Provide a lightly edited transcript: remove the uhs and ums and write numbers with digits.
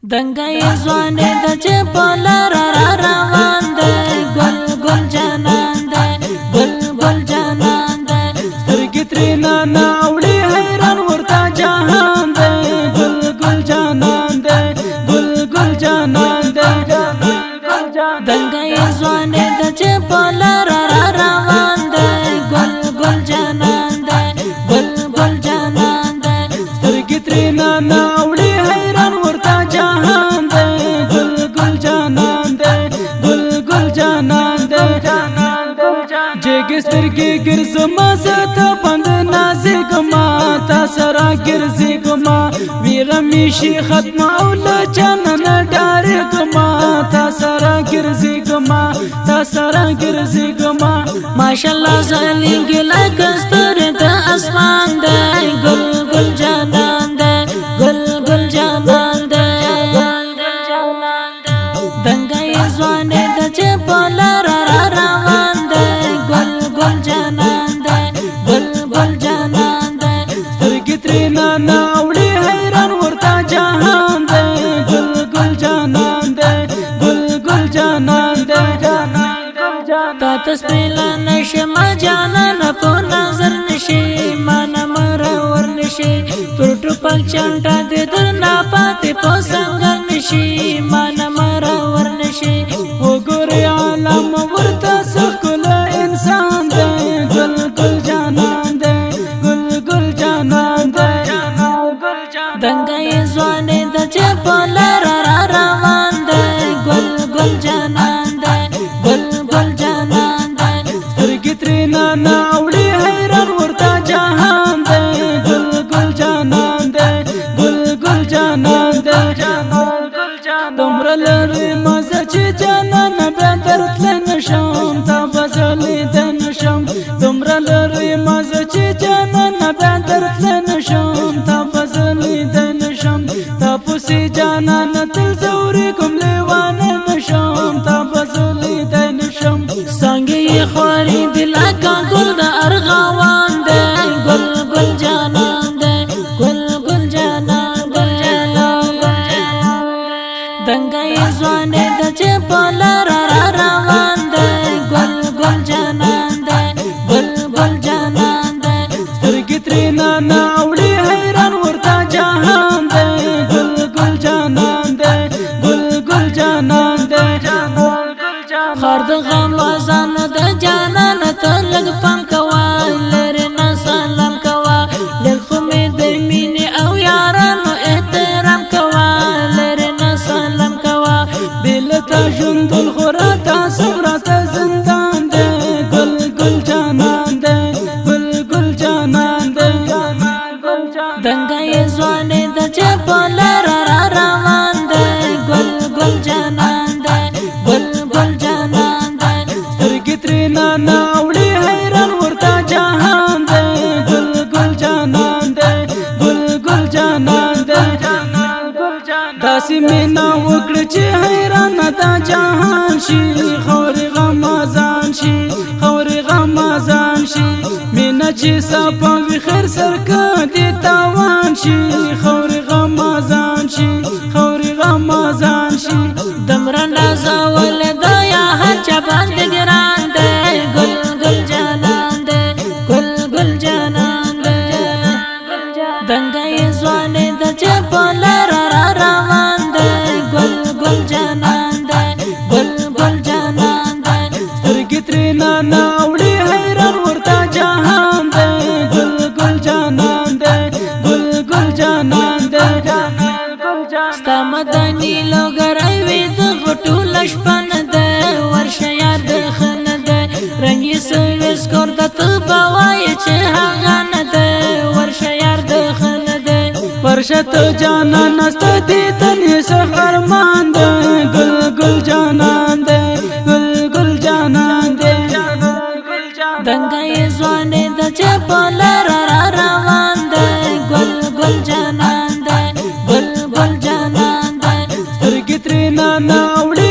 دنګي ځواني د چې په لار را روان دی ګل ګل جانان دی ګل ګل جانان دی سترګې ترېنه نه اوړي حیران ورته جهان دی ګل ګل جانان دی ګل ګل جانان دی دنګي ځواني د چې په لار را روان دی ګل ګل جانان دی ګل ګل جانان دی سترګې ترېنه نه اوړي حیران ورته جهان دی ګل ګل جانان دی ګل ګل جانان دی جګې سترګې ګرځما زه ته بند نازېږما تا سره ګرځېږما ویره مې شي ختمه او له چانه نه ډارېږما تا سره ګرځېږما تا سره ګرځېږما ماشاءالله ځلېږي لکه ستوري د اسمان دی ګل ګل جانان دی ګل ګل جانان دی دنګي ځواني د چې په لار را روان دی ګل ګل جانان دی ګل ګل جانان دی سترګې ترېنه نه اوړي حیران ورته جهان دی ګل ګل جانان دی ګل ګل جانان دی تا تسپیلا نشم جانان په نظر نشي مانا مرور نشي پر ټوپک چانټا دې درنا پاتې په څنګه نشي مانا مرور نشي وګورې عالم ورته ښکل انسان دی ګل ګل جانان دی ګل ګل جانان دی دنګي ځواني د چې په لار را روان دی ګل ګل جانان دی ګل ګل جانان دی سترګې ترېنه نه اوړي حیران ورته جهان دی ګل ګل جانان دی ګل ګل جانان دی دومره لرې مزه چې جانان بیا درتلی نشم تا به زه لیدی نشم دومره لرې مزه چې جانان بیا درتلی نشم تا به زه لیدی نشم تا پسې جانان تل زه ورېږم لیوانې نشم تا به زه لیدی نشم څانګې یې خوري دي لکه ګل د ارغوان دی ګل ګل جانان دی ګل ګل جانان دی دنګي ځواني د چې په لار را روان دی ګل ګل جانان دی ګل ګل جانان دی سترګې ترېنه نه اوړي حیران ورته جهان دی ګل ګل جانان دی ګل ګل جانان دی خار د غم وزن د جانان ته لږ پام کوه لرې نه سلام کوه لږ خو مې د مینې او یارانو احترام کوه لرې نه سلام کوه بېله تا ژوندون خو راته سم راته زندان دی ګل ګل جانان دی ګل ګل جانان دی دنګي ځواني د چې په لار را روان دی ګل ګل جانان دی ګل ګل جانان دی سترګې ترېنه نه اوړي حیران ورته جهان دی ګل ګل جانان دی ګل ګل جانان دی داسې مینه وکړه چې حیرانه دا جهان شي خورې غمازان شي خورې غمازان شي مینه چې صفا وي خیر سرکه دې تاوان شي خورې غمازان شي خورې غمازان شي دمره نازول د یا هر چا باندې ګران دی ګل ګل جانان دی ګل ګل جانان دی دنګي ځواني د چې په لار را روان دی ګل ګل جانان دی ګل ګل جانان دی سترګې ترېنه نه اوړي حیران ورته جهان دی ګل ګل جانان دی ګل ګل جانان دی ستا مدني لوګری وي د غټو لشپن دی ورشه یار د ښه نه دی رنګ یې سوي سکور د ته به وایې چې هغه نه دی ورشه یار د ښه نه دی ورشه ته جانانه ستا دې ته